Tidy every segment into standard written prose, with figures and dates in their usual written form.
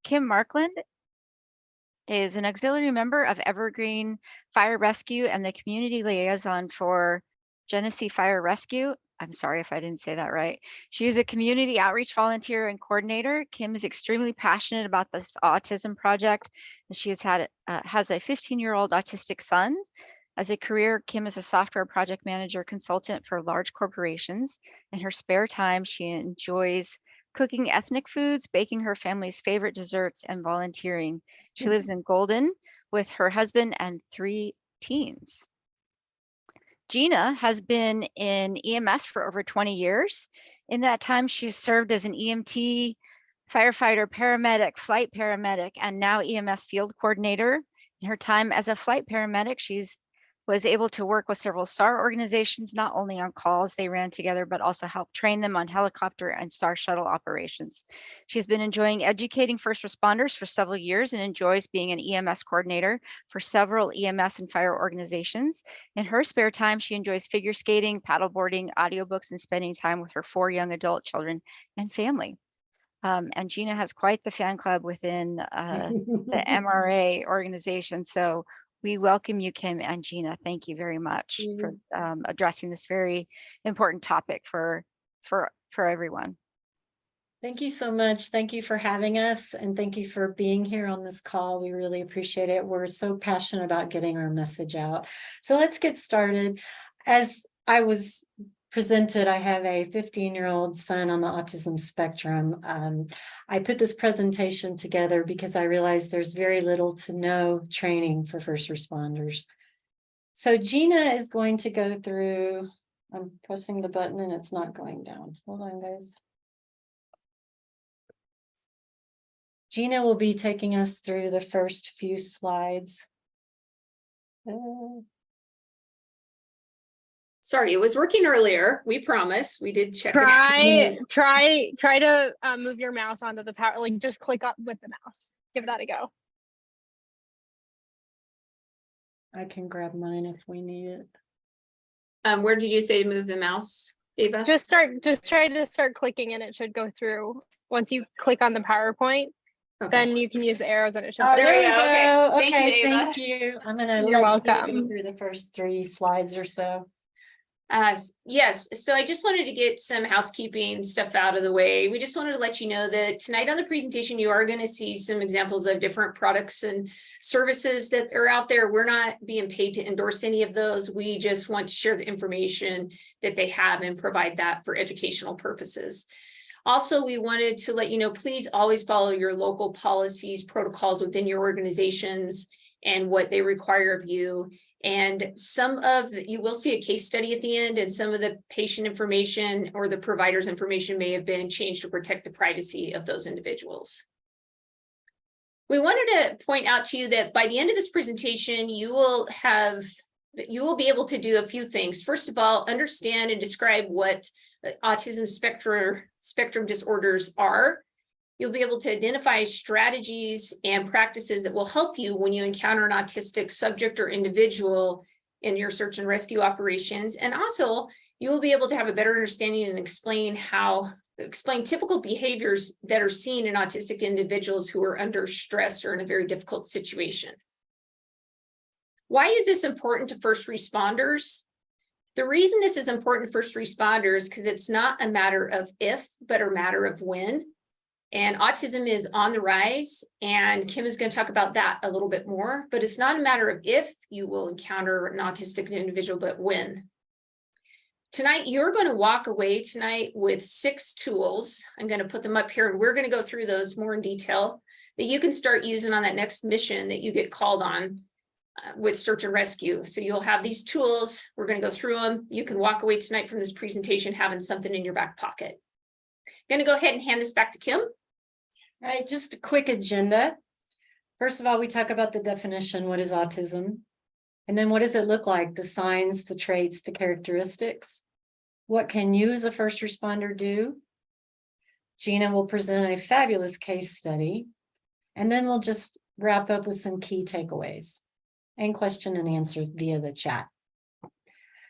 Kim Markland is an auxiliary member of Evergreen Fire Rescue and the community liaison for Genesee Fire Rescue. I'm sorry if I didn't say that right. She is a community outreach volunteer and coordinator. Kim is extremely passionate about this autism project, and she has a 15-year-old autistic son. As a career, Kim is a software project manager consultant for large corporations. In her spare time, she enjoys cooking ethnic foods, baking her family's favorite desserts, and volunteering. She lives in Golden with her husband and 3 teens. Gina has been in EMS for over 20 years. In that time, she's served as an EMT, firefighter, paramedic, flight paramedic, and now EMS field coordinator. In her time as a flight paramedic, was able to work with several STAR organizations, not only on calls they ran together, but also help train them on helicopter and STAR shuttle operations. She's been enjoying educating first responders for several years and enjoys being an EMS coordinator for several EMS and fire organizations. In her spare time, she enjoys figure skating, paddleboarding, audiobooks, and spending time with her 4 young adult children and family. And Gina has quite the fan club within the MRA organization. So we welcome you, Kim and Gina. Thank you very much for addressing this very important topic for everyone. Thank you so much. Thank you for having us, and thank you for being here on this call. We really appreciate it. We're so passionate about getting our message out. So let's get started. As I was presented, I have a 15-year-old son on the autism spectrum. I put this presentation together because I realized there's very little to no training for first responders. So Gina is going to go through, I'm pressing the button and it's not going down. Hold on, guys. Gina will be taking us through the first few slides. Sorry, it was working earlier. We promise. We did check. Try to move your mouse onto the power. Like just click up with the mouse. Give that a go. I can grab mine if we need it. Where did you say to move the mouse, Ava? Just try to start clicking, and it should go through. Once you click on the PowerPoint, then you can use the arrows, and it should. Oh, there we go. Okay, Okay, thank you, thank you. I'm gonna You're let you welcome. go through the first 3 slides or so. Yes, so I just wanted to get some housekeeping stuff out of the way. We just wanted to let you know that tonight on the presentation, you are going to see some examples of different products and services that are out there. We're not being paid to endorse any of those. We just want to share the information that they have and provide that for educational purposes. Also, we wanted to let you know, please always follow your local policies, protocols within your organizations and what they require of you. And you will see a case study at the end, and some of the patient information or the provider's information may have been changed to protect the privacy of those individuals. We wanted to point out to you that by the end of this presentation, you will be able to do a few things. First of all, understand and describe what autism spectrum disorders are. You'll be able to identify strategies and practices that will help you when you encounter an autistic subject or individual in your search and rescue operations. And also, you will be able to have a better understanding and explain typical behaviors that are seen in autistic individuals who are under stress or in a very difficult situation. Why is this important to first responders? The reason this is important to first responders is because it's not a matter of if, but a matter of when. And autism is on the rise, and Kim is going to talk about that a little bit more, but it's not a matter of if you will encounter an autistic individual, but when. Tonight, you're going to walk away tonight with 6 tools. I'm going to put them up here, and we're going to go through those more in detail that you can start using on that next mission that you get called on with search and rescue. So you'll have these tools. We're going to go through them. You can walk away tonight from this presentation having something in your back pocket. I'm going to go ahead and hand this back to Kim. All right, just a quick agenda. First of all, we talk about the definition, what is autism? And then what does it look like? The signs, the traits, the characteristics. What can you as a first responder do? Gina will present a fabulous case study, and then we'll just wrap up with some key takeaways and question and answer via the chat.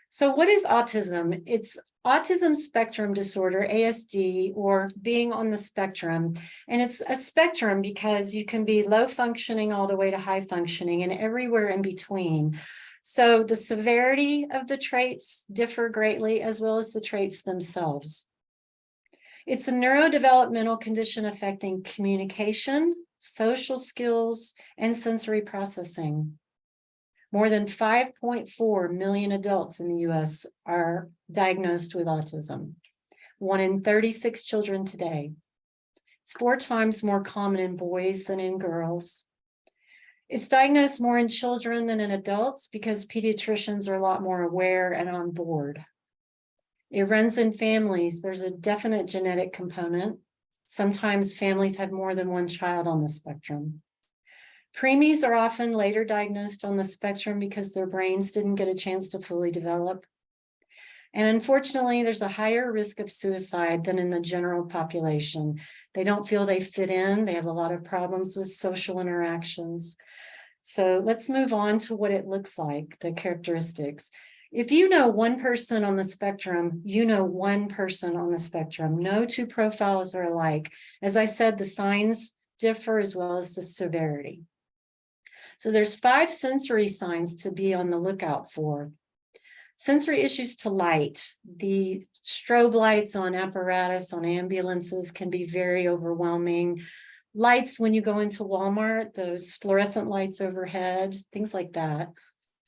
So what is autism? It's autism spectrum disorder, ASD, or being on the spectrum. And it's a spectrum because you can be low functioning all the way to high functioning and everywhere in between. So the severity of the traits differ greatly, as well as the traits themselves. It's a neurodevelopmental condition affecting communication, social skills, and sensory processing. More than 5.4 million adults in the US are diagnosed with autism, 1 in 36 children today. It's 4 times more common in boys than in girls. It's diagnosed more in children than in adults because pediatricians are a lot more aware and on board. It runs in families. There's a definite genetic component. Sometimes families have more than one child on the spectrum. Preemies are often later diagnosed on the spectrum because their brains didn't get a chance to fully develop. And unfortunately, there's a higher risk of suicide than in the general population. They don't feel they fit in. They have a lot of problems with social interactions. So let's move on to what it looks like, the characteristics. If you know one person on the spectrum, you know one person on the spectrum. No 2 profiles are alike. As I said, the signs differ as well as the severity. So there's 5 sensory signs to be on the lookout for. Sensory issues to light. The strobe lights on apparatus, on ambulances can be very overwhelming. Lights when you go into Walmart, those fluorescent lights overhead, things like that.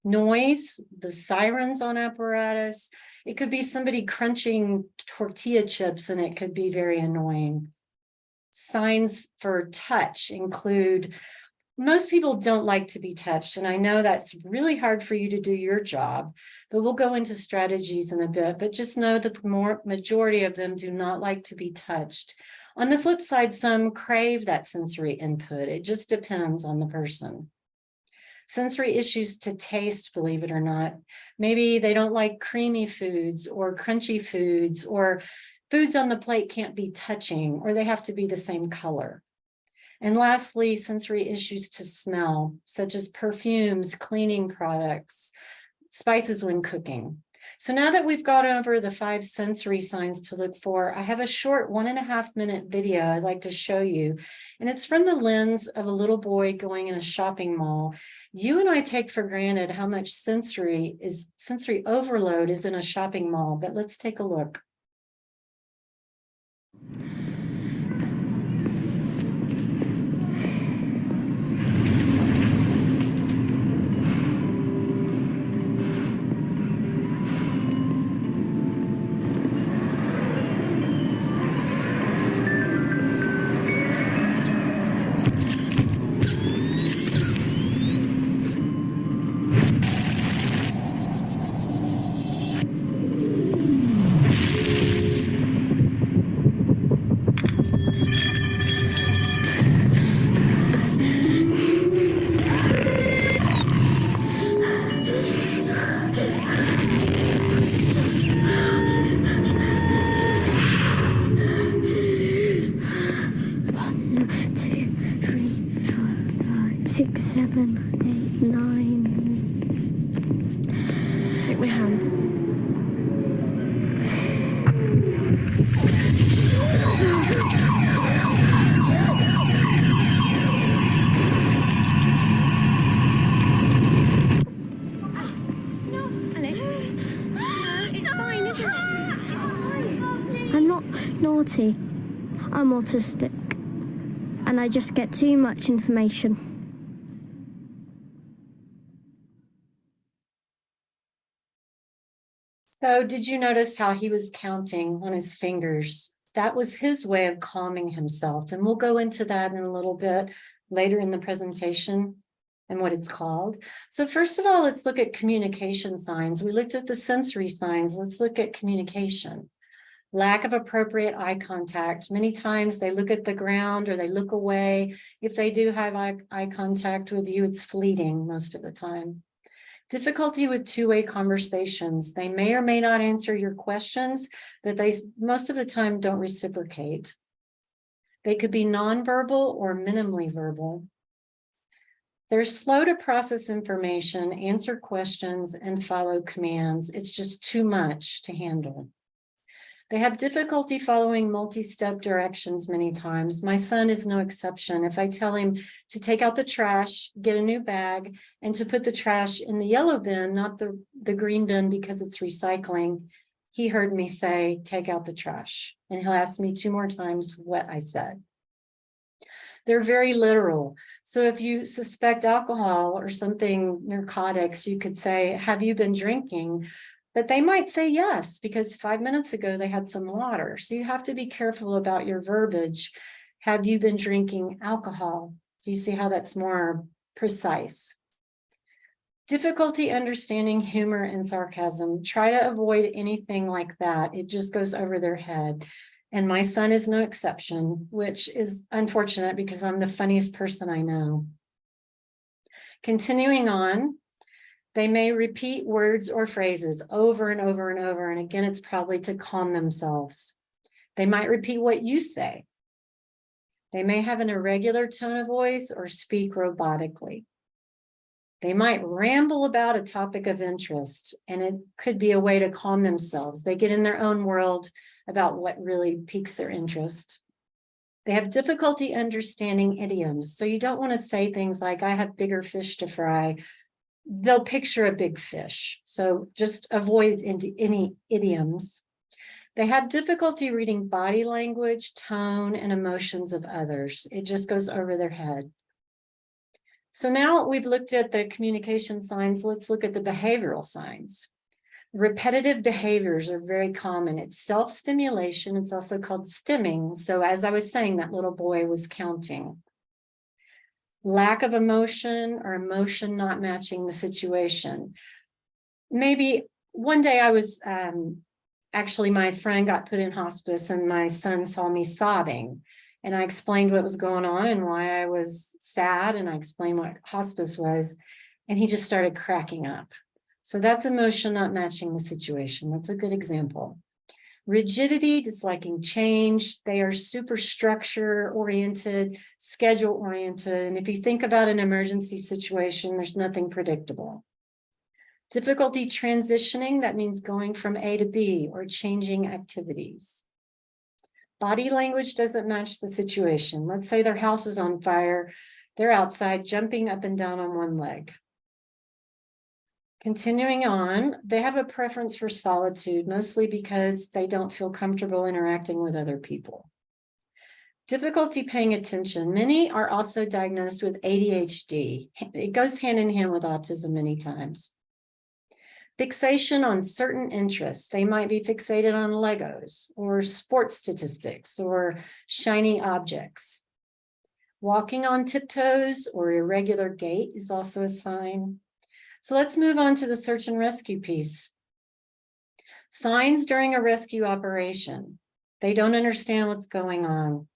Noise, the sirens on apparatus. It could be somebody crunching tortilla chips and it could be very annoying. Signs for touch include, most people don't like to be touched, and I know that's really hard for you to do your job, but we'll go into strategies in a bit, but just know that the majority of them do not like to be touched. On the flip side, some crave that sensory input. It just depends on the person. Sensory issues to taste, believe it or not. Maybe they don't like creamy foods or crunchy foods, or foods on the plate can't be touching, or they have to be the same color. And lastly, sensory issues to smell, such as perfumes, cleaning products, spices when cooking. So now that we've gone over the 5 sensory signs to look for, I have a short 1.5-minute video I'd like to show you. And it's from the lens of a little boy going in a shopping mall. You and I take for granted how much sensory overload is in a shopping mall, but let's take a look. Six, 7, 8, 9. Take my hand. It's fine, isn't it? I'm not naughty. I'm autistic. And I just get too much information. So did you notice how he was counting on his fingers? That was his way of calming himself. And we'll go into that in a little bit later in the presentation and what it's called. So first of all, let's look at communication signs. We looked at the sensory signs. Let's look at communication. Lack of appropriate eye contact. Many times they look at the ground or they look away. If they do have eye contact with you, it's fleeting most of the time. Difficulty with two-way conversations. They may or may not answer your questions, but they most of the time don't reciprocate. They could be nonverbal or minimally verbal. They're slow to process information, answer questions, and follow commands. It's just too much to handle. They have difficulty following multi-step directions many times. My son is no exception. If I tell him to take out the trash, get a new bag, and to put the trash in the yellow bin, not the green bin because it's recycling, he heard me say, take out the trash. And he'll ask me 2 more times what I said. They're very literal. So if you suspect alcohol or something, narcotics, you could say, have you been drinking? But they might say yes, because 5 minutes ago they had some water. So you have to be careful about your verbiage. Have you been drinking alcohol? Do you see how that's more precise? Difficulty understanding humor and sarcasm. Try to avoid anything like that. It just goes over their head. And my son is no exception, which is unfortunate because I'm the funniest person I know. Continuing on, they may repeat words or phrases over and over and over. And again, it's probably to calm themselves. They might repeat what you say. They may have an irregular tone of voice or speak robotically. They might ramble about a topic of interest, and it could be a way to calm themselves. They get in their own world about what really piques their interest. They have difficulty understanding idioms. So you don't want to say things like, I have bigger fish to fry. They'll picture a big fish. So just avoid any idioms. They have difficulty reading body language, tone, and emotions of others. It just goes over their head. So now we've looked at the communication signs. Let's look at the behavioral signs. Repetitive behaviors are very common. It's self-stimulation. It's also called stimming. So as I was saying, that little boy was counting. Lack of emotion or emotion not matching the situation. Maybe one day I was, actually my friend got put in hospice and my son saw me sobbing. And I explained what was going on and why I was sad. And I explained what hospice was. And he just started cracking up. So that's emotion not matching the situation. That's a good example. Rigidity, disliking change. They are super structure oriented, schedule oriented. And if you think about an emergency situation, there's nothing predictable. Difficulty transitioning, that means going from A to B or changing activities. Body language doesn't match the situation. Let's say their house is on fire. They're outside jumping up and down on one leg. Continuing on, they have a preference for solitude, mostly because they don't feel comfortable interacting with other people. Difficulty paying attention. Many are also diagnosed with ADHD. It goes hand in hand with autism many times. Fixation on certain interests. They might be fixated on Legos or sports statistics or shiny objects. Walking on tiptoes or irregular gait is also a sign. So let's move on to the search and rescue piece. Signs during a rescue operation. They don't understand what's going on.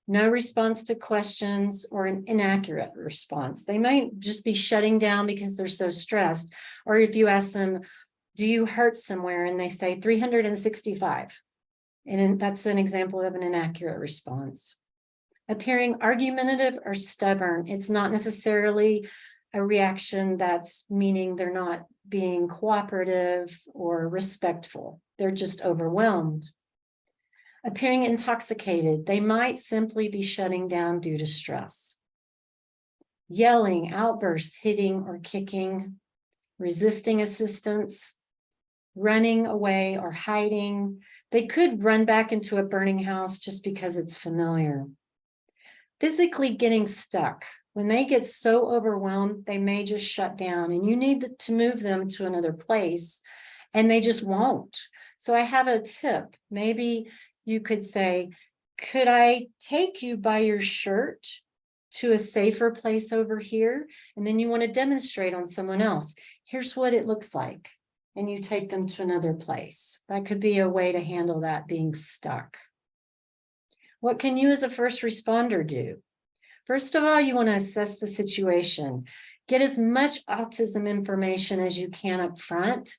No response to questions or an inaccurate response. They might just be shutting down because they're so stressed. Or if you ask them, do you hurt somewhere? And they say 365. And that's an example of an inaccurate response. Appearing argumentative or stubborn. It's not necessarily a reaction that's meaning they're not being cooperative or respectful. They're just overwhelmed. Appearing intoxicated. They might simply be shutting down due to stress. Yelling, outbursts, hitting or kicking, resisting assistance, running away or hiding. They could run back into a burning house just because it's familiar. Physically getting stuck. When they get so overwhelmed, they may just shut down and you need to move them to another place and they just won't. So I have a tip. Maybe you could say, could I take you by your shirt to a safer place over here? And then you want to demonstrate on someone else. Here's what it looks like. And you take them to another place. That could be a way to handle that being stuck. What can you as a first responder do? First of all, you want to assess the situation. Get as much autism information as you can up front.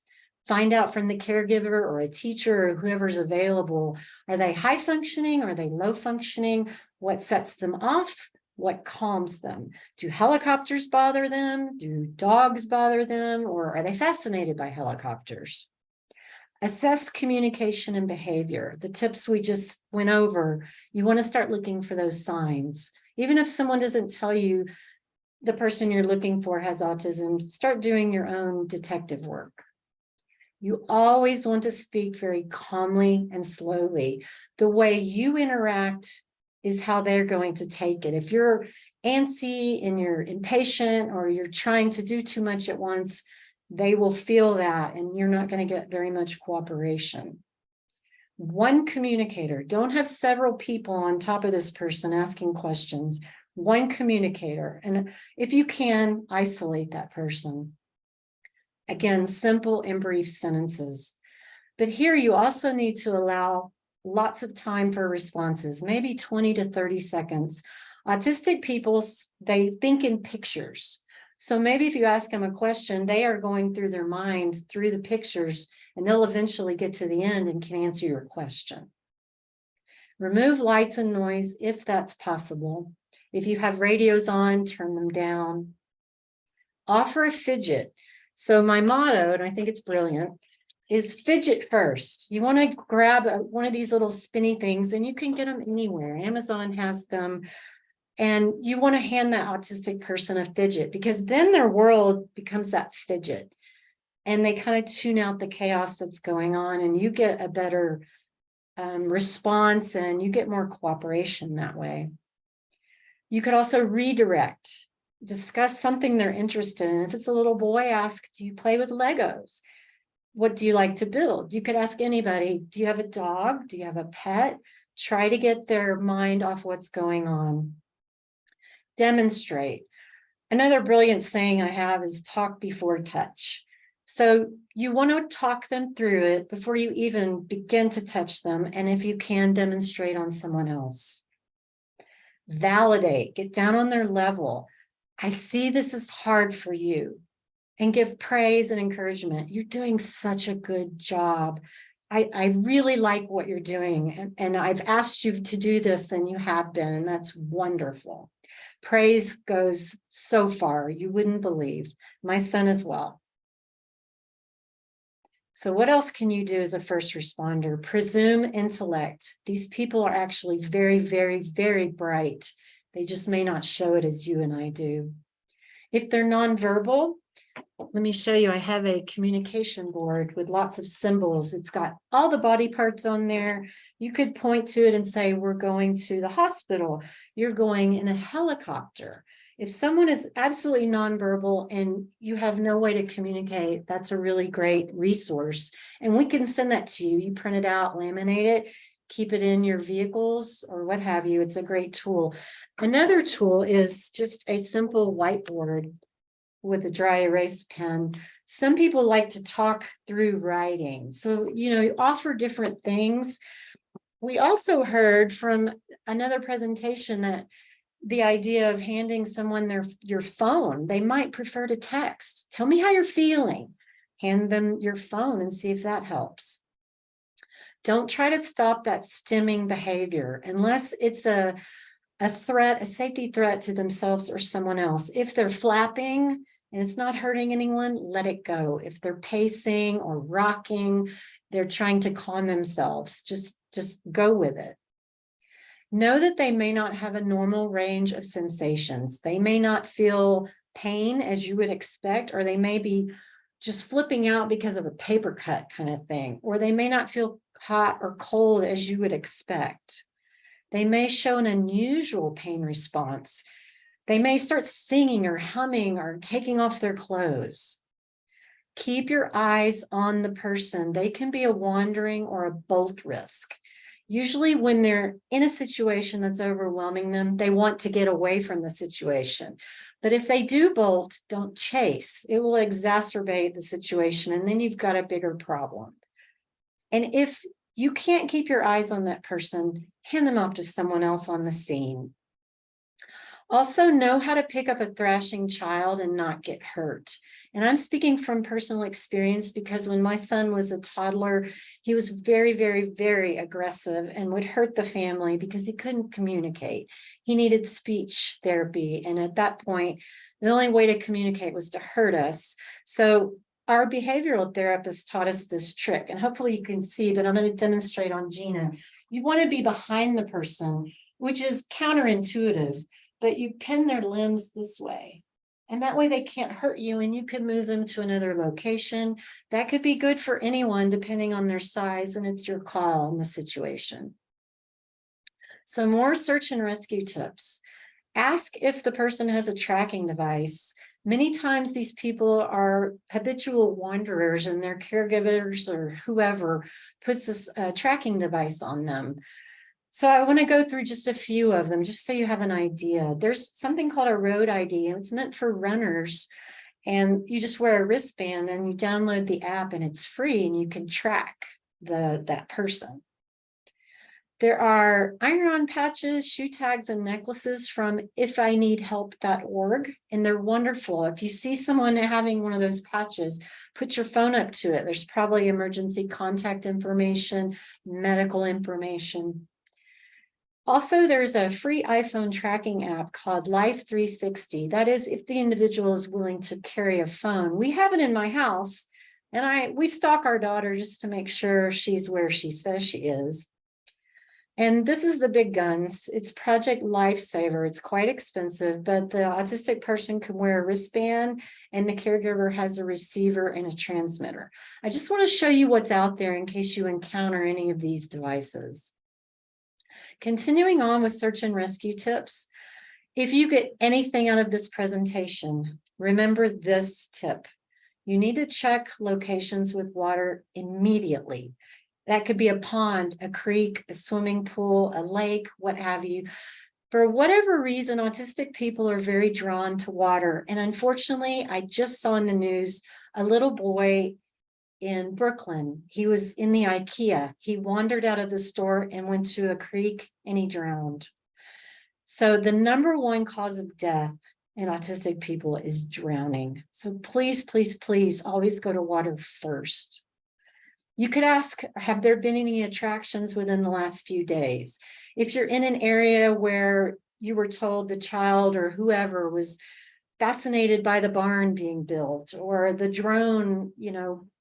Find out from the caregiver or a teacher or whoever's available. Are they high functioning? Are they low functioning? What sets them off? What calms them? Do helicopters bother them? Do dogs bother them? Or are they fascinated by helicopters? Assess communication and behavior. The tips we just went over, you want to start looking for those signs. Even if someone doesn't tell you the person you're looking for has autism, start doing your own detective work. You always want to speak very calmly and slowly. The way you interact is how they're going to take it. If you're antsy and you're impatient or you're trying to do too much at once, they will feel that and you're not going to get very much cooperation. One communicator. Don't have several people on top of this person asking questions. One communicator. And if you can, isolate that person. Again, simple and brief sentences. But here you also need to allow lots of time for responses, maybe 20 to 30 seconds. Autistic people, they think in pictures. So maybe if you ask them a question, they are going through their mind, through the pictures, and they'll eventually get to the end and can answer your question. Remove lights and noise if that's possible. If you have radios on, turn them down. Offer a fidget. So my motto, and I think it's brilliant, is fidget first. You want to grab one of these little spinny things, and you can get them anywhere. Amazon has them. And you want to hand that autistic person a fidget because then their world becomes that fidget. And they kind of tune out the chaos that's going on, and you get a better response and you get more cooperation that way. You could also redirect, discuss something they're interested in. If it's a little boy, ask, do you play with Legos? What do you like to build? You could ask anybody, do you have a dog? Do you have a pet? Try to get their mind off what's going on. Demonstrate. Another brilliant saying I have is talk before touch. So you want to talk them through it before you even begin to touch them. And if you can, demonstrate on someone else. Validate, get down on their level. I see this is hard for you. And give praise and encouragement. You're doing such a good job. I really like what you're doing. And I've asked you to do this and you have been, and that's wonderful. Praise goes so far, you wouldn't believe. My son as well. So what else can you do as a first responder? Presume intellect. These people are actually very, very, very bright. They just may not show it as you and I do. If they're nonverbal, let me show you. I have a communication board with lots of symbols. It's got all the body parts on there. You could point to it and say, we're going to the hospital. You're going in a helicopter. If someone is absolutely nonverbal and you have no way to communicate, that's a really great resource. And we can send that to you. You print it out, laminate it, keep it in your vehicles or what have you. It's a great tool. Another tool is just a simple whiteboard with a dry erase pen. Some people like to talk through writing. So, you offer different things. We also heard from another presentation that the idea of handing someone your phone, they might prefer to text. Tell me how you're feeling. Hand them your phone and see if that helps. Don't try to stop that stimming behavior unless it's a threat, a safety threat to themselves or someone else. If they're flapping and it's not hurting anyone, let it go. If they're pacing or rocking, they're trying to calm themselves, just go with it. Know that they may not have a normal range of sensations. They may not feel pain as you would expect, or they may be just flipping out because of a paper cut kind of thing, or they may not feel hot or cold as you would expect. They may show an unusual pain response. They may start singing or humming or taking off their clothes. Keep your eyes on the person. They can be a wandering or a bolt risk. Usually when they're in a situation that's overwhelming them, they want to get away from the situation. But if they do bolt, don't chase. It will exacerbate the situation, and then you've got a bigger problem. And if you can't keep your eyes on that person, hand them off to someone else on the scene. Also, know how to pick up a thrashing child and not get hurt. And I'm speaking from personal experience because when my son was a toddler, he was very, very, very aggressive and would hurt the family because he couldn't communicate. He needed speech therapy. And at that point, the only way to communicate was to hurt us. So our behavioral therapist taught us this trick, and hopefully you can see, but I'm going to demonstrate on Gina. You want to be behind the person, which is counterintuitive, but you pin their limbs this way. And that way they can't hurt you and you can move them to another location. That could be good for anyone depending on their size, and it's your call in the situation. So more search and rescue tips. Ask if the person has a tracking device. Many times these people are habitual wanderers and their caregivers or whoever puts a tracking device on them. So I want to go through just a few of them, just so you have an idea. There's something called a road ID, and it's meant for runners. And you just wear a wristband and you download the app and it's free and you can track that person. There are iron-on patches, shoe tags, and necklaces from ifineedhelp.org, and they're wonderful. If you see someone having one of those patches, put your phone up to it. There's probably emergency contact information, medical information. Also, there's a free iPhone tracking app called Life 360. That is, if the individual is willing to carry a phone. We have it in my house, and we stalk our daughter just to make sure she's where she says she is. And this is the big guns. It's Project Lifesaver. It's quite expensive, but the autistic person can wear a wristband and the caregiver has a receiver and a transmitter. I just want to show you what's out there in case you encounter any of these devices. Continuing on with search and rescue tips. If you get anything out of this presentation, remember this tip. You need to check locations with water immediately. That could be a pond, a creek, a swimming pool, a lake, what have you. For whatever reason, autistic people are very drawn to water. And unfortunately, I just saw in the news a little boy in Brooklyn. He was in the IKEA. He wandered out of the store and went to a creek and he drowned. So the number one cause of death in autistic people is drowning. So please, please, please always go to water first. You could ask, have there been any attractions within the last few days? If you're in an area where you were told the child or whoever was fascinated by the barn being built or the drone,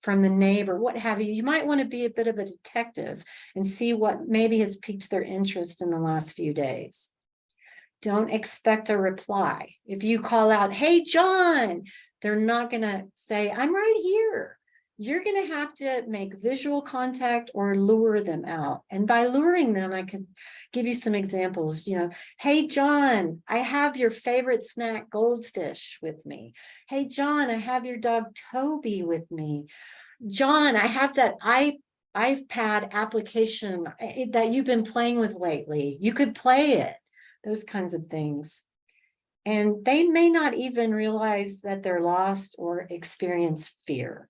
from the neighbor, what have you, you might want to be a bit of a detective and see what maybe has piqued their interest in the last few days. Don't expect a reply. If you call out, "Hey, John," they're not going to say, "I'm right here." You're going to have to make visual contact or lure them out. And by luring them, I could give you some examples. "Hey, John, I have your favorite snack, goldfish, with me. Hey, John, I have your dog, Toby, with me. John, I have that iPad application that you've been playing with lately. You could play it." Those kinds of things. And they may not even realize that they're lost or experience fear.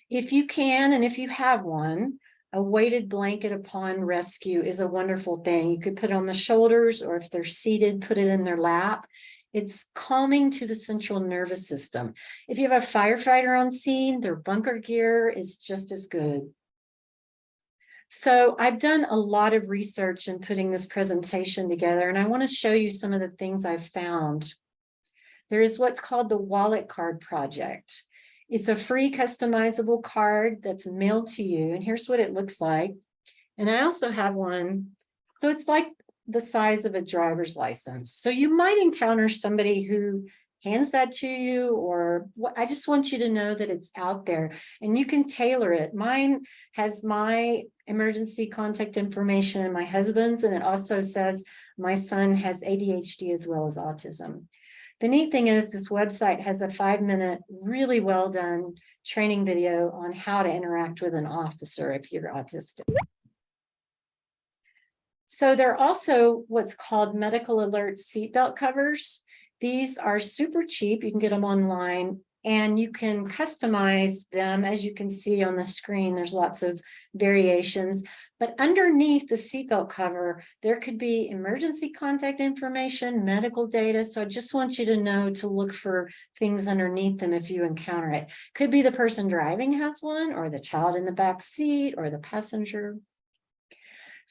If you can, and if you have one, a weighted blanket upon rescue is a wonderful thing. You could put it on the shoulders, or if they're seated, put it in their lap. It's calming to the central nervous system. If you have a firefighter on scene, their bunker gear is just as good. So I've done a lot of research in putting this presentation together, and I want to show you some of the things I've found. There is what's called the Wallet Card Project. It's a free customizable card that's mailed to you, and here's what it looks like. And I also have one, so it's like the size of a driver's license. So you might encounter somebody who hands that to you, or I just want you to know that it's out there and you can tailor it. Mine has my emergency contact information and my husband's, and it also says my son has ADHD as well as autism. The neat thing is this website has a 5-minute, really well done training video on how to interact with an officer if you're autistic. So there are also what's called medical alert seatbelt covers. These are super cheap. You can get them online. and you can customize them. As you can see on the screen, there's lots of variations, but underneath the seatbelt cover, there could be emergency contact information, medical data. So I just want you to know to look for things underneath them if you encounter it. Could be the person driving has one, or the child in the back seat, or the passenger.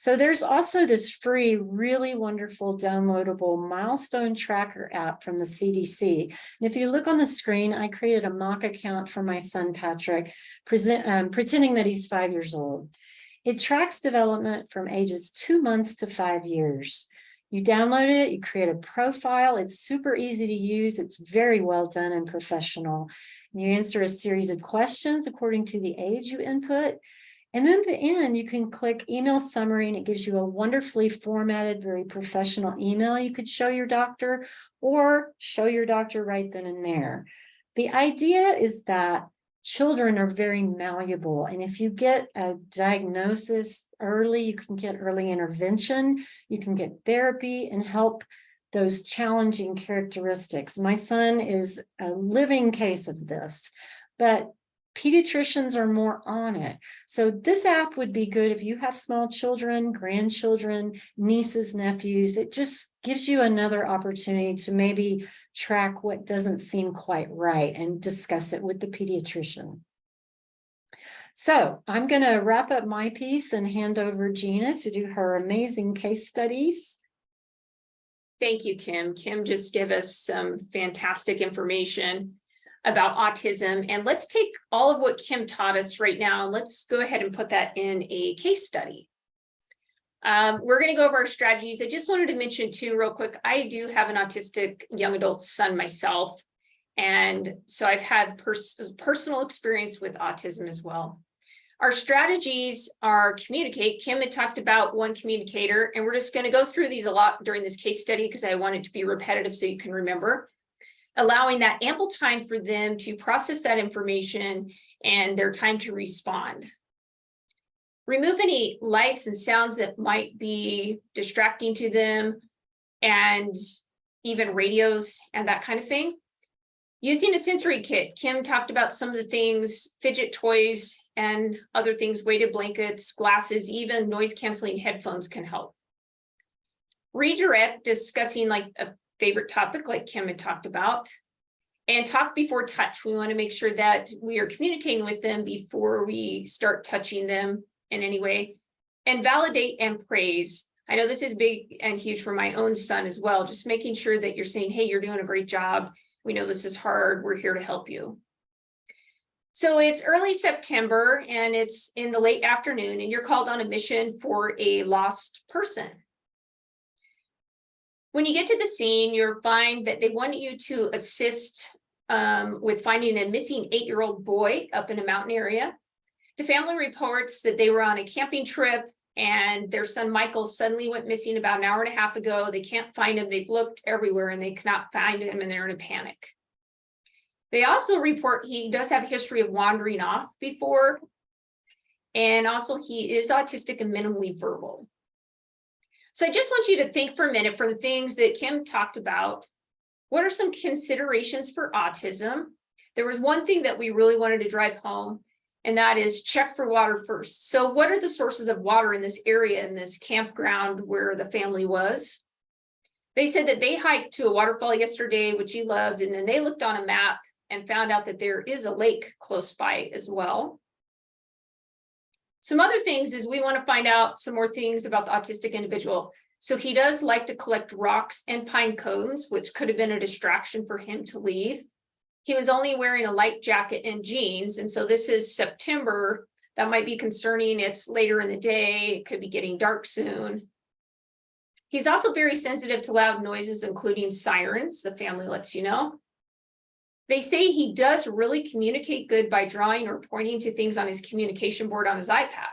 So there's also this free, really wonderful downloadable Milestone Tracker app from the CDC. And if you look on the screen, I created a mock account for my son, Patrick, pretending that he's 5 years old. It tracks development from ages 2 months to 5 years. You download it, you create a profile. It's super easy to use. It's very well done and professional. And you answer a series of questions according to the age you input. And then at the end, you can click email summary, and it gives you a wonderfully formatted, very professional email you could show your doctor, or show your doctor right then and there. The idea is that children are very malleable, and if you get a diagnosis early, you can get early intervention, you can get therapy and help those challenging characteristics. My son is a living case of this, but pediatricians are more on it. So this app would be good if you have small children, grandchildren, nieces, nephews. It just gives you another opportunity to maybe track what doesn't seem quite right and discuss it with the pediatrician. So I'm going to wrap up my piece and hand over Gina to do her amazing case studies. Thank you, Kim. Kim just gave us some fantastic information about autism. And let's take all of what Kim taught us right now, and let's go ahead and put that in a case study. We're going to go over our strategies. I just wanted to mention too, real quick, I do have an autistic young adult son myself. And so I've had personal experience with autism as well. Our strategies are communicate. Kim had talked about one communicator, and we're just going to go through these a lot during this case study because I want it to be repetitive so you can remember. Allowing that ample time for them to process that information and their time to respond. Remove any lights and sounds that might be distracting to them, and even radios and that kind of thing. Using a sensory kit, Kim talked about some of the things, fidget toys and other things, weighted blankets, glasses, even noise canceling headphones can help. Redirect, discussing like a favorite topic like Kim had talked about, and talk before touch. We want to make sure that we are communicating with them before we start touching them in any way, and validate and praise. I know this is big and huge for my own son as well, just making sure that you're saying, hey, you're doing a great job. We know this is hard. We're here to help you. So it's early September and it's in the late afternoon, and you're called on a mission for a lost person. When you get to the scene, you'll find that they want you to assist with finding a missing 8-year-old boy up in a mountain area. The family reports that they were on a camping trip and their son Michael suddenly went missing about an hour and a half ago. They can't find him. They've looked everywhere and they cannot find him, and they're in a panic. They also report he does have a history of wandering off before, and also he is autistic and minimally verbal. So I just want you to think for a minute from the things that Kim talked about. What are some considerations for autism? There was one thing that we really wanted to drive home, and that is check for water first. So what are the sources of water in this area, in this campground where the family was? They said that they hiked to a waterfall yesterday, which he loved, and then they looked on a map and found out that there is a lake close by as well. Some other things is we want to find out some more things about the autistic individual. So he does like to collect rocks and pine cones, which could have been a distraction for him to leave. He was only wearing a light jacket and jeans. And so this is September. That might be concerning. It's later in the day. It could be getting dark soon. He's also very sensitive to loud noises, including sirens. The family lets you know. They say he does really communicate good by drawing or pointing to things on his communication board on his iPad.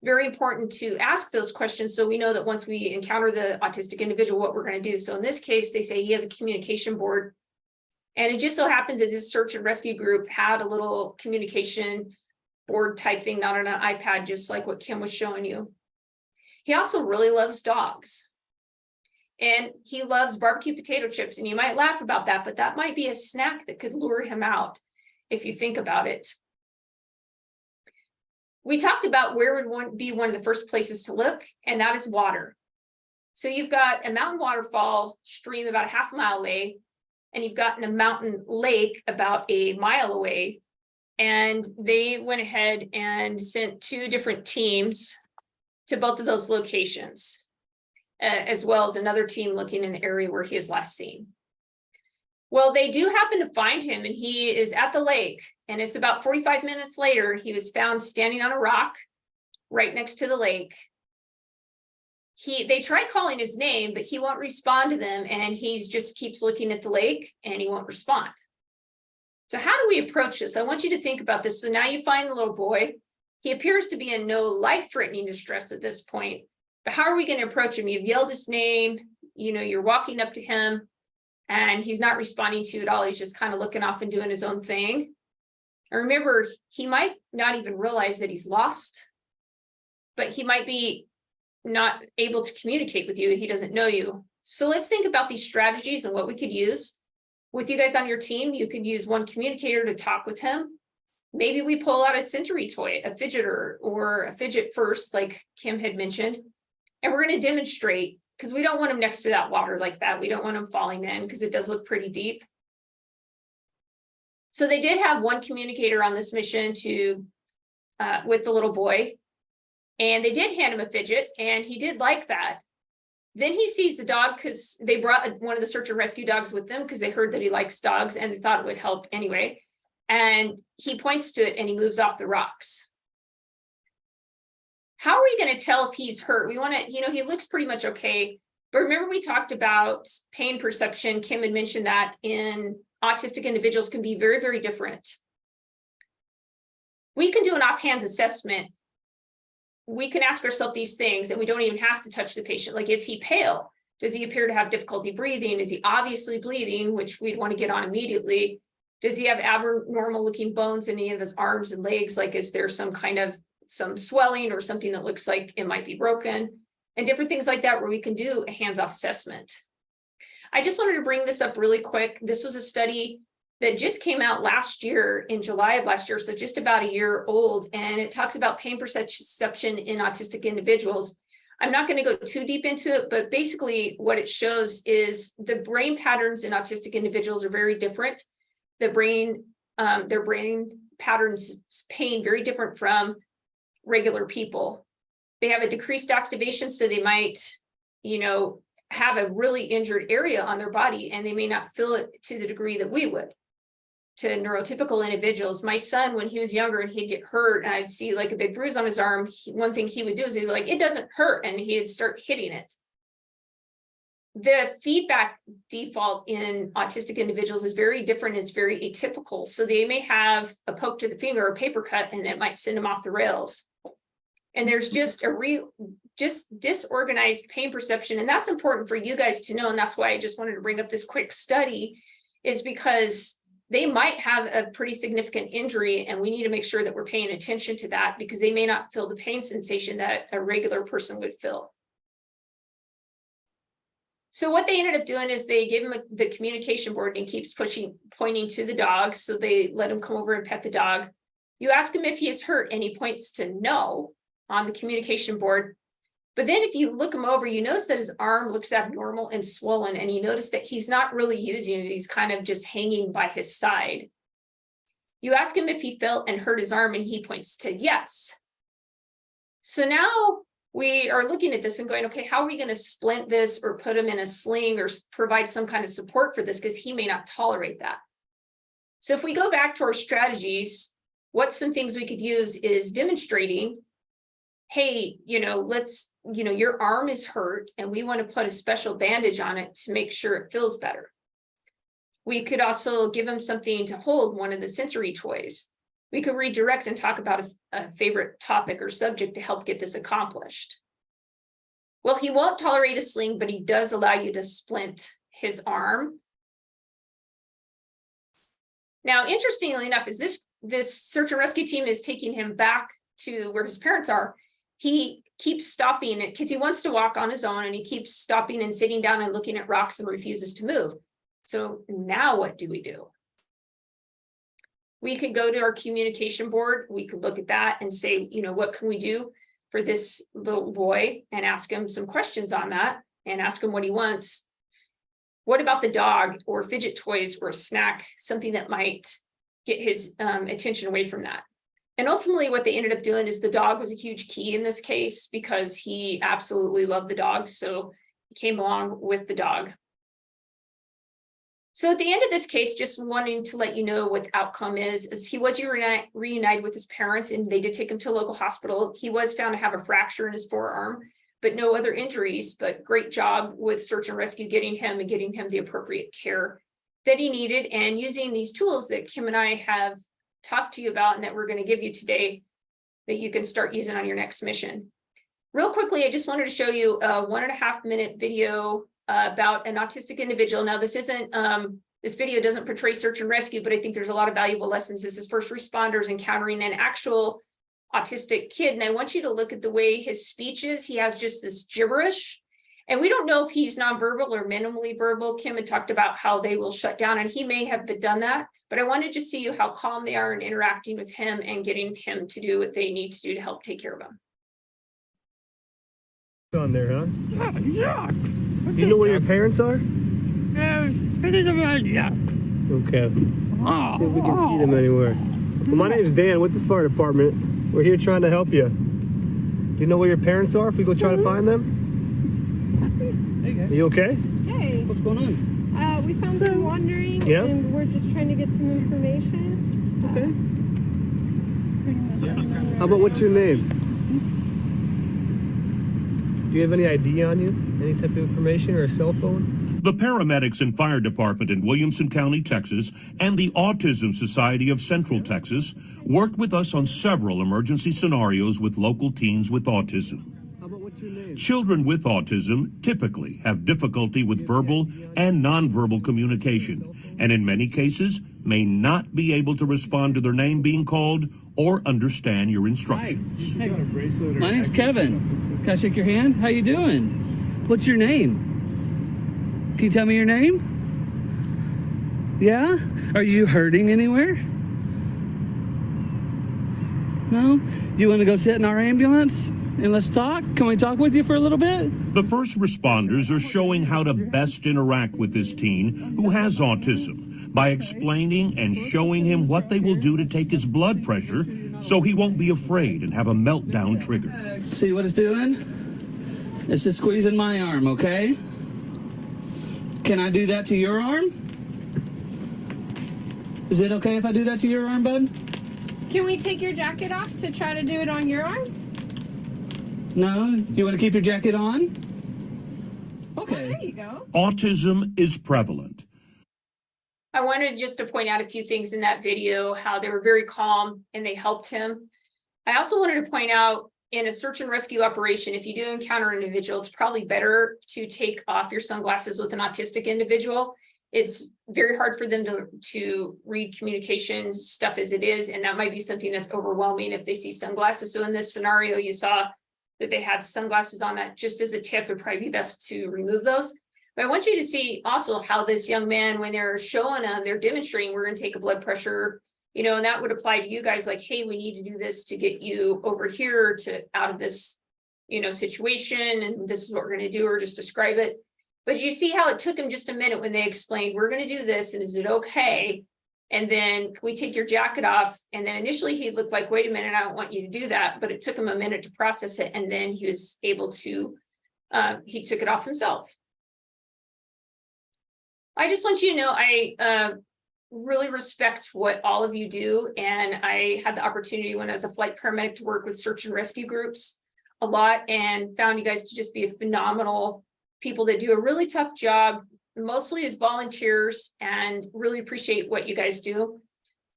Very important to ask those questions so we know that once we encounter the autistic individual, what we're going to do. So in this case, they say he has a communication board. And it just so happens that this search and rescue group had a little communication board type thing, not on an iPad, just like what Kim was showing you. He also really loves dogs. And he loves barbecue potato chips, and you might laugh about that, but that might be a snack that could lure him out if you think about it. We talked about where would be one of the first places to look, and that is water. So you've got a mountain waterfall stream about a half mile away, and you've got a mountain lake about a mile away. And they went ahead and sent 2 different teams to both of those locations, as well as another team looking in the area where he is last seen. Well, they do happen to find him, and he is at the lake, and it's about 45 minutes later, he was found standing on a rock right next to the lake. They try calling his name, but he won't respond to them, and he just keeps looking at the lake and he won't respond. So how do we approach this? I want you to think about this. So now you find the little boy. He appears to be in no life-threatening distress at this point, but how are we going to approach him? You've yelled his name, you're walking up to him, and he's not responding to you at all. He's just kind of looking off and doing his own thing. And remember, he might not even realize that he's lost, but he might be not able to communicate with you. He doesn't know you. So let's think about these strategies and what we could use. With you guys on your team, you could use one communicator to talk with him. Maybe we pull out a sensory toy, a fidgeter, or a fidget first, like Kim had mentioned. And we're going to demonstrate, because we don't want him next to that water like that. We don't want him falling in, because it does look pretty deep. So they did have one communicator on this mission with the little boy. And they did hand him a fidget, and he did like that. Then he sees the dog, because they brought one of the search and rescue dogs with them because they heard that he likes dogs and they thought it would help anyway. And he points to it and he moves off the rocks. How are we going to tell if he's hurt? We want to, he looks pretty much okay. But remember, we talked about pain perception. Kim had mentioned that in autistic individuals can be very, very different. We can do an offhand assessment. We can ask ourselves these things, and we don't even have to touch the patient. Like, is he pale? Does he appear to have difficulty breathing? Is he obviously bleeding, which we'd want to get on immediately? Does he have abnormal looking bones in any of his arms and legs? Like, is there some swelling or something that looks like it might be broken? And different things like that, where we can do a hands-off assessment. I just wanted to bring this up really quick. This was a study that just came out last year, in July of last year, so just about a year old, and it talks about pain perception in autistic individuals. I'm not going to go too deep into it, but basically what it shows is the brain patterns in autistic individuals are very different. Their brain patterns pain very different from regular people. They have a decreased activation, so they might, have a really injured area on their body, and they may not feel it to the degree that we would. To neurotypical individuals, my son, when he was younger and he'd get hurt and I'd see like a big bruise on his arm, one thing he would do is he's like, it doesn't hurt, and he'd start hitting it. The feedback default in autistic individuals is very different. It's very atypical. So they may have a poke to the finger or a paper cut, and it might send them off the rails. And there's just disorganized pain perception. And that's important for you guys to know. And that's why I just wanted to bring up this quick study, is because they might have a pretty significant injury, and we need to make sure that we're paying attention to that, because they may not feel the pain sensation that a regular person would feel. So what they ended up doing is they gave him the communication board, and he keeps pointing to the dog. So they let him come over and pet the dog. You ask him if he is hurt, and he points to no on the communication board. But then if you look him over, you notice that his arm looks abnormal and swollen, and you notice that he's not really using it. He's kind of just hanging by his side. You ask him if he felt and hurt his arm, and he points to yes. So now we are looking at this and going, okay, how are we going to splint this or put him in a sling or provide some kind of support for this? Because he may not tolerate that. So if we go back to our strategies, what some things we could use is demonstrating, hey, your arm is hurt and we want to put a special bandage on it to make sure it feels better. We could also give him something to hold, one of the sensory toys. We could redirect and talk about a favorite topic or subject to help get this accomplished. Well, he won't tolerate a sling, but he does allow you to splint his arm. Now, interestingly enough, as this search and rescue team is taking him back to where his parents are, he keeps stopping it because he wants to walk on his own, and he keeps stopping and sitting down and looking at rocks and refuses to move. So now what do? We could go to our communication board. We could look at that and say, you know, what can we do for this little boy, and ask him some questions on that and ask him what he wants. What about the dog, or fidget toys, or a snack, something that might get his attention away from that? And ultimately what they ended up doing is the dog was a huge key in this case, because he absolutely loved the dog. So he came along with the dog. So at the end of this case, just wanting to let you know what the outcome is he was reunited with his parents, and they did take him to a local hospital. He was found to have a fracture in his forearm, but no other injuries. But great job with search and rescue, getting him the appropriate care that he needed, and using these tools that Kim and I have talked to you about and that we're going to give you today, that you can start using on your next mission. Real quickly, I just wanted to show you a 1.5-minute video about an autistic individual. Now, this isn't, this video doesn't portray search and rescue, but I think there's a lot of valuable lessons. This is first responders encountering an actual autistic kid. And I want you to look at the way his speech is. He has just this gibberish. And we don't know if he's nonverbal or minimally verbal. Kim had talked about how they will shut down, and he may have done that. But I wanted to see you how calm they are in interacting with him and getting him to do what they need to do to help take care of him. On there, huh? Yeah. Do you know where your parents are? Yeah. Okay. Oh. See if we can see them anywhere. Well, my name's Dan with the fire department. We're here trying to help you. Do you know where your parents are? If we go try to find them? Hey guys. Are you okay? Hey, What's going on? we found them wandering, Yeah? and we're just trying to get some information. Okay. How about what's your name? Do you have any ID on you? Any type of information or a cell phone? The paramedics and fire department in Williamson County, Texas, and the Autism Society of Central Texas worked with us on several emergency scenarios with local teens with autism. How about what's your name? Children with autism typically have difficulty with verbal and nonverbal communication, and in many cases may not be able to respond to their name being called or understand your instructions. Hey, my name's Kevin. Can I shake your hand? How you doing? What's your name? Can you tell me your name? Yeah? Are you hurting anywhere? No? You want to go sit in our ambulance and let's talk? Can we talk with you for a little bit? The first responders are showing how to best interact with this teen who has autism by explaining and showing him what they will do to take his blood pressure so he won't be afraid and have a meltdown trigger. See what it's doing? It's just squeezing my arm, okay? Can I do that to your arm? Is it okay if I do that to your arm, bud? Can we take your jacket off to try to do it on your arm? No? You want to keep your jacket on? Okay. There you go. Autism is prevalent. I wanted just to point out a few things in that video, how they were very calm and they helped him. I also wanted to point out, in a search and rescue operation, if you do encounter an individual, it's probably better to take off your sunglasses with an autistic individual. It's very hard for them to read communication stuff as it is, and that might be something that's overwhelming if they see sunglasses. So in this scenario, you saw that they had sunglasses on. That just as a tip, it'd probably be best to remove those. But I want you to see also how this young man, when they're showing them, they're demonstrating, we're going to take a blood pressure, you know, and that would apply to you guys, like, hey, we need to do this to get you over here to out of this, you know, situation, and this is what we're going to do, or just describe it. But you see how it took him just a minute when they explained, we're going to do this, and is it okay? And then, can we take your jacket off? And then initially he looked like, wait a minute, I don't want you to do that. But it took him a minute to process it. And then he was able to, he took it off himself. I just want you to know, I really respect what all of you do. And I had the opportunity when I was a flight paramedic to work with search and rescue groups a lot, and found you guys to just be a phenomenal people that do a really tough job, mostly as volunteers, and really appreciate what you guys do.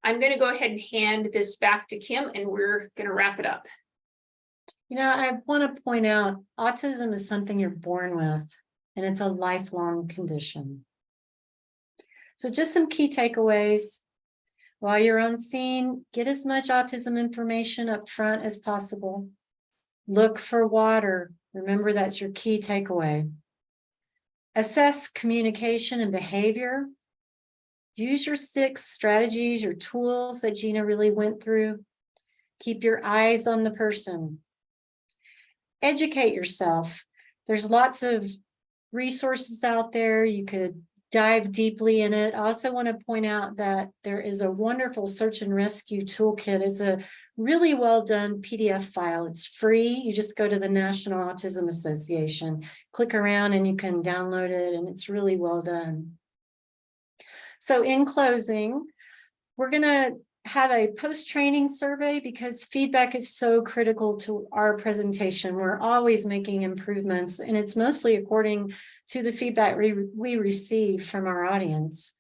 I'm going to go ahead and hand this back to Kim, and we're going to wrap it up. You know, I want to point out, autism is something you're born with, and it's a lifelong condition. So just some key takeaways. While you're on scene, get as much autism information up front as possible. Look for water. Remember, that's your key takeaway. Assess communication and behavior. Use your 6 strategies, your tools that Gina really went through. Keep your eyes on the person. Educate yourself. There's lots of resources out there. You could dive deeply in it. I also want to point out that there is a wonderful search and rescue toolkit. It's a really well done PDF file. It's free. You just go to the National Autism Association, click around, and you can download it, and it's really well done. So in closing, we're going to have a post-training survey because feedback is so critical to our presentation. We're always making improvements, and it's mostly according to the feedback we receive from our audience.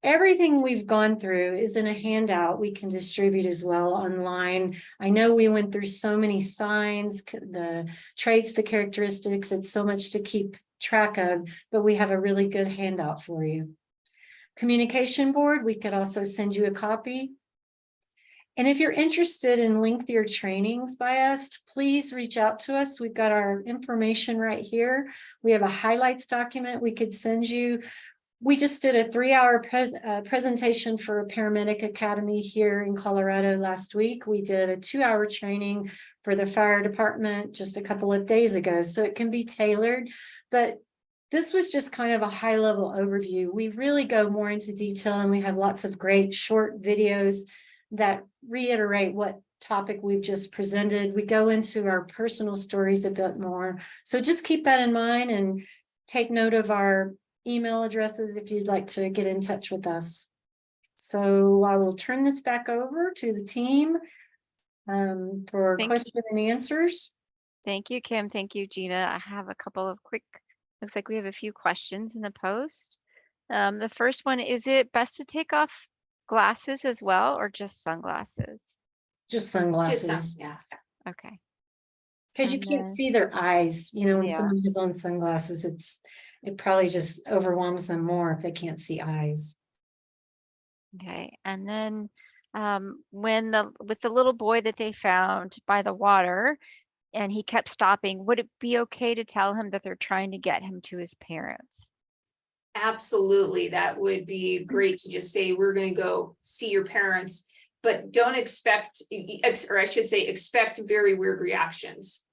Everything we've gone through is in a handout we can distribute as well online. I know we went through so many signs, the traits, the characteristics, it's so much to keep track of, but we have a really good handout for you. Communication board, we could also send you a copy. And if you're interested in lengthier trainings by us, please reach out to us. We've got our information right here. We have a highlights document we could send you. We just did a 3-hour presentation for a paramedic academy here in Colorado last week. We did a 2-hour training for the fire department just a couple of days ago. So it can be tailored, but this was just kind of a high-level overview. We really go more into detail, and we have lots of great short videos that reiterate what topic we've just presented. We go into our personal stories a bit more. So just keep that in mind and take note of our email addresses if you'd like to get in touch with us. So I will turn this back over to the team for question and answers. Thank you, Kim. Thank you, Gina. I have a couple of quick, looks like we have a few questions in the post. The first one, is it best to take off glasses as well, or just sunglasses? Just sunglasses. Yeah. Okay. Because you And can't then- see their eyes. You know, when Yeah. someone is on sunglasses, it probably just overwhelms them more if they can't see eyes. Okay. And then with the little boy that they found by the water and he kept stopping, would it be okay to tell him that they're trying to get him to his parents? Absolutely, that would be great to just say, we're gonna go see your parents, but don't expect, or I should say, expect very weird reactions.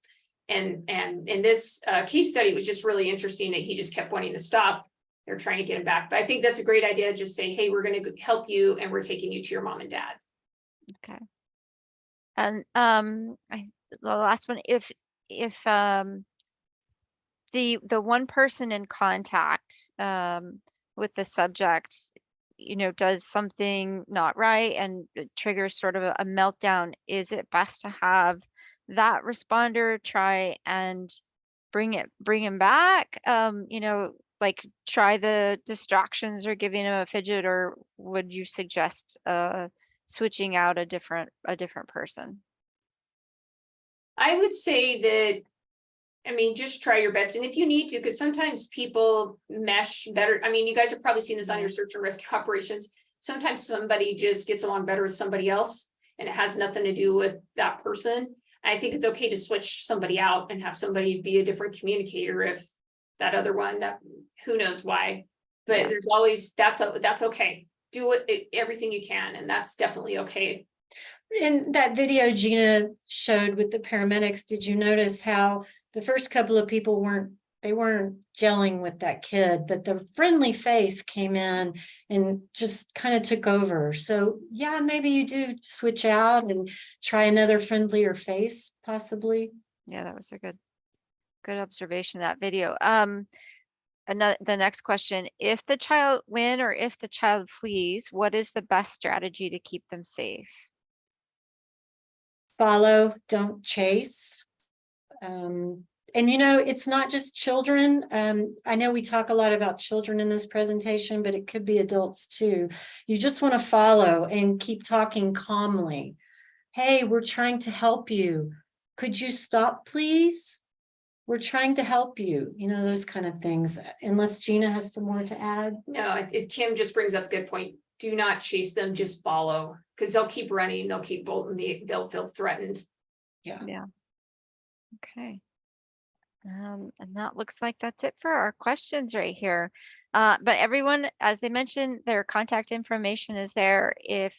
And in this case study, it was just really interesting that he just kept wanting to stop. They're trying to get him back, but I think that's a great idea. Just say, hey, we're gonna help you, and we're taking you to your mom and dad. Okay. And the last one, if the one person in contact with the subject, does something not right and it triggers sort of a meltdown, is it best to have that responder try and bring him back? Like try the distractions or giving him a fidget, or would you suggest switching out a different person? I would say that, I mean, just try your best. And if you need to, because sometimes people mesh better. I mean, you guys have probably seen this on your search and rescue operations. Sometimes somebody just gets along better with somebody else, and it has nothing to do with that person. I think it's okay to switch somebody out and have somebody be a different communicator if that other one, that who knows why. But Yeah. there's always, that's okay. Do everything you can, and that's definitely okay. In that video Gina showed with the paramedics, did you notice how the first couple of people weren't gelling with that kid, but the friendly face came in and just kind of took over? So yeah, maybe you do switch out and try another friendlier face, possibly. Yeah, that was a good observation of that video. The next question, if the child flees, what is the best strategy to keep them safe? Follow, don't chase. And it's not just children. I know we talk a lot about children in this presentation, but it could be adults too. You just want to follow and keep talking calmly. Hey, we're trying to help you. Could you stop, please? We're trying to help you. Those kind of things. Unless Gina has some more to add. No, Kim just brings up a good point. Do not chase them, just follow, because they'll keep running, they'll keep bolting, they'll feel threatened. Yeah. Yeah. Okay. And that looks like that's it for our questions right here. But everyone, as they mentioned, their contact information is there. If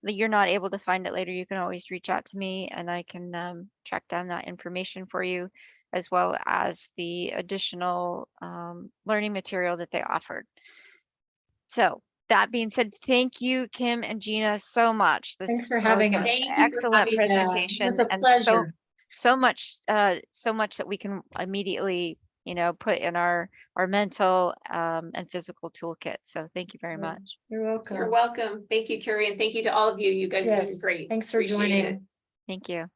you're not able to find it later, you can always reach out to me and I can track down that information for you, as well as the additional learning material that they offered. So that being said, thank you, Kim and Gina, so much. Thanks This for was having an us. Thank you for excellent having us. Yeah, presentation, it was a and pleasure. so much that we can immediately, put in our mental and physical toolkit. So thank you very Yeah. much. You're welcome. You're welcome. Thank you, Carrie, and thank you to all of you. You guys have been Yes, great. thanks for Appreciate joining. it. Thank you.